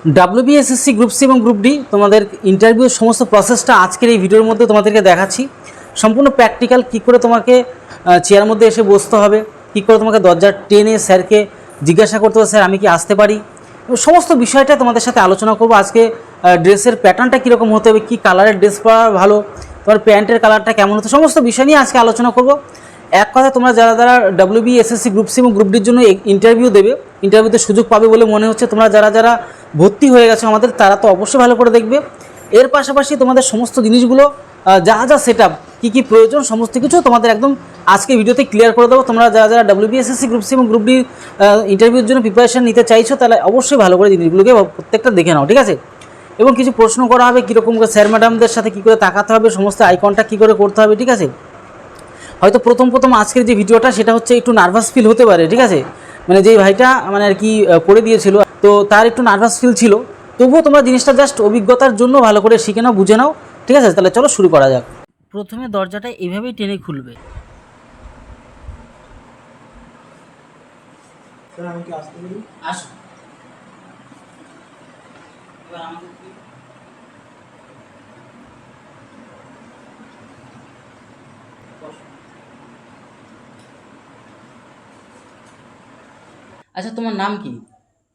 WBSSC group C এবং group D তোমাদের ইন্টারভিউর সমস্ত প্রসেসটা আজকের এই ভিডিওর মধ্যে তোমাদেরকে দেখাচ্ছি। সম্পূর্ণ প্র্যাকটিক্যাল, কী করে তোমাকে চেয়ার মধ্যে এসে বসতে হবে, কী করে তোমাকে দরজা টেনে স্যারকে জিজ্ঞাসা করতে হবে স্যার আমি কি আসতে পারি, সমস্ত বিষয়টা তোমাদের সাথে আলোচনা করবো। আজকে ড্রেসের প্যাটার্নটা কীরকম হতে হবে, কী কালারের ড্রেস পরা ভালো, তোমার প্যান্টের কালারটা কেমন হতো, সমস্ত বিষয় নিয়ে আজকে আলোচনা করব। এক কথা, তোমরা যারা WBSSC গ্রুপ সি এবং গ্রুপ ডির জন্য ইন্টারভিউ দেবে, ইন্টারভিউতে সুযোগ পাবে বলে মনে হচ্ছে, তোমরা যারা ভর্তি হয়ে গেছো আমাদের, তারা তো অবশ্যই ভালো করে দেখবে। এর পাশাপাশি তোমাদের সমস্ত জিনিসগুলো যা সেট আপ কী প্রয়োজন সমস্ত কিছু তোমাদের একদম আজকে ভিডিওতে ক্লিয়ার করে দেবো। তোমরা যারা WBSSC গ্রুপ সি এবং গ্রুপ ডির ইন্টারভিউর জন্য প্রিপারেশন নিতে চাইছো, তাহলে অবশ্যই ভালো করে জিনিসগুলোকে প্রত্যেকটা দেখে নাও, ঠিক আছে। এবং কিছু প্রশ্ন করা হবে, কীরকম করে স্যার ম্যাডামদের সাথে কী করে তাকাতে হবে, সমস্ত আই কন্ট্যাক্ট কী করে করতে হবে, ঠিক আছে। হয়তো প্রথম আজকের যে ভিডিওটা সেটা হচ্ছে একটু নার্ভাস ফিল হতে পারে, ঠিক আছে। মানে যেই ভাইটা মানে আর কি করে দিয়েছিল, তো তার একটু নার্ভাস ফিল ছিল, তবুও তোমরা জিনিসটা জাস্ট অভিজ্ঞতার জন্য ভালো করে শিখে নাও, বুঝে নাও, ঠিক আছে। তাহলে চলো শুরু করা যাক। প্রথমে দরজাটা এইভাবেই টেনে খুলবে। আমি কি আসতে পারি? আসো। এবার আমাদের আচ্ছা, তোমার নাম কি?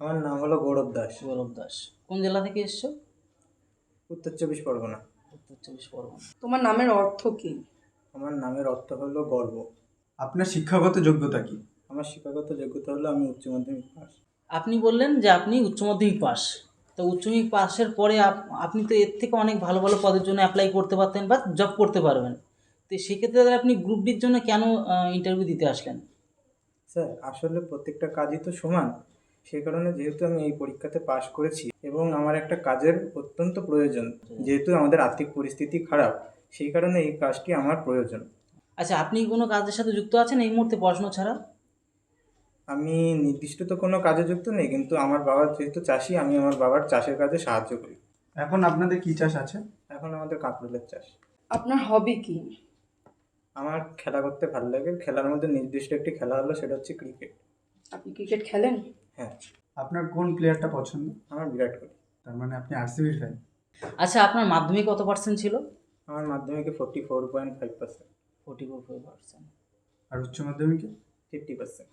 আমার নাম হলো গৌরব দাস। গৌরব দাস। কোন জেলা থেকে এসছো? উত্তর 24 পরগনা। উত্তর 24 পরগনা। তোমার নামের অর্থ কি? আমার নামের অর্থ হলো গর্ব। আপনার শিক্ষাগত যোগ্যতা কি? আমার শিক্ষাগত যোগ্যতা হলো আমি উচ্চ মাধ্যমিক পাস। আপনি বললেন যে আপনি উচ্চ মাধ্যমিক পাস, তো উচ্চ মাধ্যমিক পাসের পরে আপনি তো এর থেকে অনেক ভালো ভালো পদের জন্য অ্যাপ্লাই করতে পারতেন বা জব করতে পারবেন, তো সেক্ষেত্রে আপনি গ্রুপ ডির জন্য কেন ইন্টারভিউ দিতে আসলেন? স্যার, আসলে প্রত্যেকটা কাজই তো সমান, সেই কারণে যেহেতু আমি এই পরীক্ষাতে পাশ করেছি এবং আমার একটা কাজের অত্যন্ত প্রয়োজন, যেহেতু আমাদের আর্থিক পরিস্থিতি খারাপ, সেই কারণে এই কাজটি আমার প্রয়োজন। আচ্ছা, আপনি কোনো কাজের সাথে যুক্ত আছেন এই মুহূর্তে পড়াশোনা ছাড়া? আমি নির্দিষ্ট তো কোনো কাজে যুক্ত নেই, কিন্তু আমার বাবা যেহেতু চাষি, আমি আমার বাবার চাষের কাজে সাহায্য করি। এখন আপনাদের কি চাষ আছে? এখন আমাদের কাঁকরোলের চাষ। আপনার হবি কি? আমার খেলা করতে ভালো লাগে, খেলার মধ্যে নির্দিষ্ট একটি খেলা হলো, সেটা হচ্ছে ক্রিকেট। আপনি ক্রিকেট খেলেন? হ্যাঁ। আপনার কোন প্লেয়ারটা পছন্দ? আমার বিরাট কোহলি। তার মানে আপনি RCB ফ্যান। আচ্ছা, আপনার মাধ্যমিক কত পার্সেন্ট ছিল? আমার মাধ্যমিকে 44.5%। 44%। আর উচ্চ মাধ্যমিকে? 50%।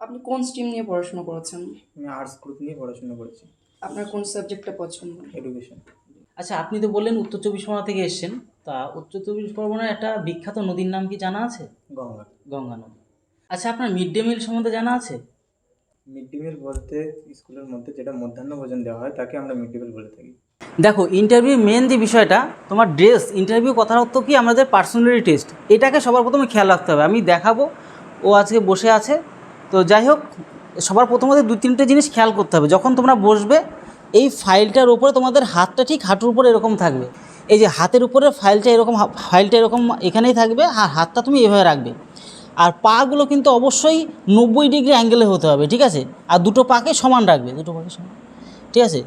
আপনি কোন স্ট্রিম নিয়ে পড়াশোনা করেছেন? আমি আর্টস গ্রুপ নিয়ে পড়াশোনা করেছি। আপনার কোন সাবজেক্টটা পছন্দ? এডুকেশন। আচ্ছা, আপনি তো বললেন উত্তর 24 পরগনা থেকে এসেছেন, তা উত্তর 24 পরগনার একটা বিখ্যাত নদীর নাম কি জানা আছে? গঙ্গা। গঙ্গা নদী। আচ্ছা, আপনার মিড ডে মিল সম্বন্ধে জানা আছে? মিড ডে মিল বলতে স্কুলের মধ্যে যেটা মধ্যাহ্ন ভোজন দেওয়া হয় তাকে আমরা মিড ডে মিল বলে থাকি। দেখো, ইন্টারভিউ মেন যে বিষয়টা, তোমার ড্রেস, ইন্টারভিউ কথার অর্থ কি, আমাদের পার্সোনালিটি টেস্ট, এটাকে সবার প্রথমে খেয়াল রাখতে হবে। আমি দেখাবো, ও আজকে বসে আছে, তো যাই হোক, সবার প্রথমত 2-3টে জিনিস খেয়াল করতে হবে। যখন তোমরা বসবে, এই ফাইলটার উপরে তোমাদের হাতটা ঠিক হাঁটুর উপরে এরকম থাকবে। এই যে হাতের উপরে ফাইলটা এরকম এখানেই থাকবে, আর হাতটা তুমি এভাবে রাখবে। আর পাগুলো কিন্তু অবশ্যই 90 ডিগ্রি অ্যাঙ্গেলে হতে হবে, ঠিক আছে। আর দুটো পাকে সমান রাখবে, ঠিক আছে।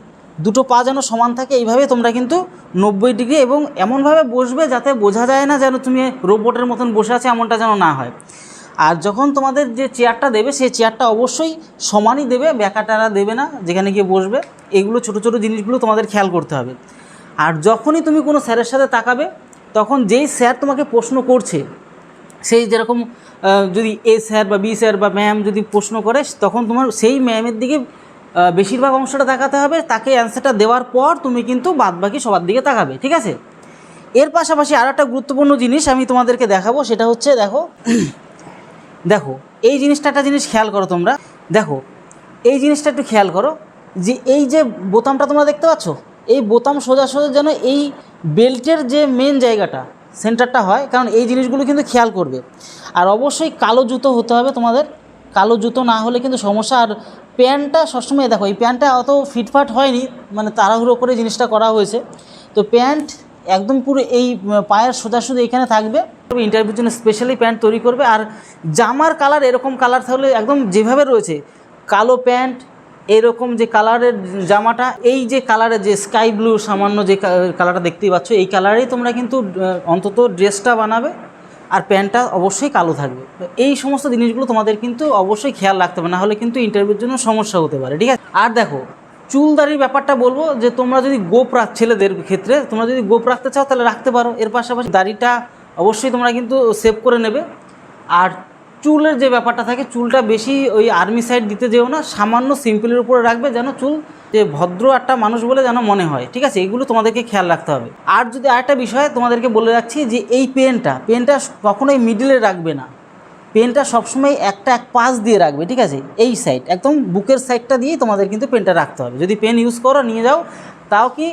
দুটো পা যেন সমান থাকে, এইভাবে তোমরা কিন্তু 90 ডিগ্রি এবং এমনভাবে বসবে যাতে বোঝা যায় না যেন তুমি রোবটের মতন বসে আছে, এমনটা যেন না হয়। আর যখন তোমাদের যে চেয়ারটা দেবে, সেই চেয়ারটা অবশ্যই সমানই দেবে, ব্যাকাটারা দেবে না যেখানে গিয়ে বসবে। এগুলো ছোটো ছোটো জিনিসগুলো তোমাদের খেয়াল করতে হবে। আর যখনই তুমি কোনো স্যারের সাথে তাকাবে, তখন যেই স্যার তোমাকে প্রশ্ন করছে, সেই যেরকম যদি এ স্যার বা বি স্যার বা ম্যাম যদি প্রশ্ন করে, তখন তোমার সেই ম্যামের দিকে বেশিরভাগ অংশটা তাকাতে হবে। তাকে অ্যান্সারটা দেওয়ার পর তুমি কিন্তু বাদবাকি সবার দিকে তাকাবে, ঠিক আছে। এর পাশাপাশি আর একটা গুরুত্বপূর্ণ জিনিস আমি তোমাদেরকে দেখাবো, সেটা হচ্ছে দেখো এই জিনিসটা, একটা জিনিস খেয়াল করো তোমরা। দেখো এই জিনিসটা একটু খেয়াল করো, যে এই যে বোতামটা তোমরা দেখতে পাচ্ছ, এই বোতাম সোজা যেন এই বেল্টের যে মেন জায়গাটা, সেন্টারটা হয়, কারণ এই জিনিসগুলো কিন্তু খেয়াল করবে। আর অবশ্যই কালো জুতো হতে হবে তোমাদের, কালো জুতো না হলে কিন্তু সমস্যা। আর প্যান্টটা সবসময় দেখো, এই প্যান্টটা অত ফিটফাট হয়নি, মানে তাড়াহুড়ো করে জিনিসটা করা হয়েছে, তো প্যান্ট একদম পুরো এই পায়ের সোজাসুজি এখানে থাকবে। ইন্টারভিউর জন্য স্পেশালি প্যান্ট তৈরি করবে। আর জামার কালার এরকম কালার তাহলে একদম যেভাবে রয়েছে, কালো প্যান্ট, এরকম যে কালারের জামাটা, এই যে কালারের যে স্কাই ব্লু সামান্য যে কালারটা দেখতেই পাচ্ছ, এই কালারেই তোমরা কিন্তু অন্তত ড্রেসটা বানাবে। আর প্যান্টটা অবশ্যই কালো থাকবে। তো এই সমস্ত জিনিসগুলো তোমাদের কিন্তু অবশ্যই খেয়াল রাখতে হবে, না হলে কিন্তু ইন্টারভিউর জন্য সমস্যা হতে পারে, ঠিক আছে। আর দেখো, চুলদারির ব্যাপারটা বলবো যে তোমরা যদি গোপ ছেলেদের ক্ষেত্রে তোমরা যদি গোপ রাখতে চাও তাহলে রাখতে পারো, এর পাশাপাশি দাড়িটা অবশ্যই তোমরা কিন্তু সেভ করে নেবে। আর চুলের যে ব্যাপারটা থাকে, চুলটা বেশি ওই আর্মি সাইড দিতে যেও না, সামান্য সিম্পলের উপরে রাখবে, যেন চুল যে ভদ্র একটা মানুষ বলে যেন মনে হয়, ঠিক আছে? এগুলো তোমাদেরকে খেয়াল রাখতে হবে। আর যদি আরেকটা বিষয় তোমাদেরকে বলে রাখছি যে এই পেনটা কখনোই মিডিলে রাখবে না, পেনটা সবসময় এক পাশ দিয়ে রাখবে, ঠিক আছে? এই সাইড একদম বুকের সাইডটা দিয়েই তোমাদের কিন্তু পেনটা রাখতে হবে। যদি পেন ইউজ করো নিয়ে যাও, তাও কি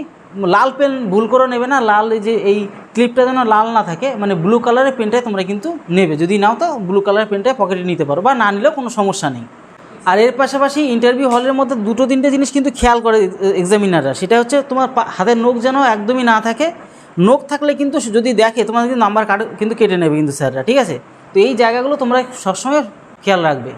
লাল পেন ভুল করে নেবে না, লাল এই যে এই ক্লিপটা যেন লাল না থাকে, মানে ব্লু কালারের পেনটাই তোমরা কিন্তু নেবে। যদি নাও তো ব্লু কালারের পেনটাই পকেটে নিতে পারো, বা না নিলেও কোনো সমস্যা নেই। আর এর পাশাপাশি ইন্টারভিউ হলের মধ্যে 2-3টে জিনিস কিন্তু খেয়াল করে এক্সামিনাররা, সেটা হচ্ছে তোমার হাতের নখ যেন একদমই না থাকে। নখ থাকলে কিন্তু যদি দেখে তোমাদের কিন্তু নাম্বার কিন্তু কেটে নেবে কিন্তু স্যাররা, ঠিক আছে? তো এই জায়গাগুলো তোমরা সবসময় খেয়াল রাখবে।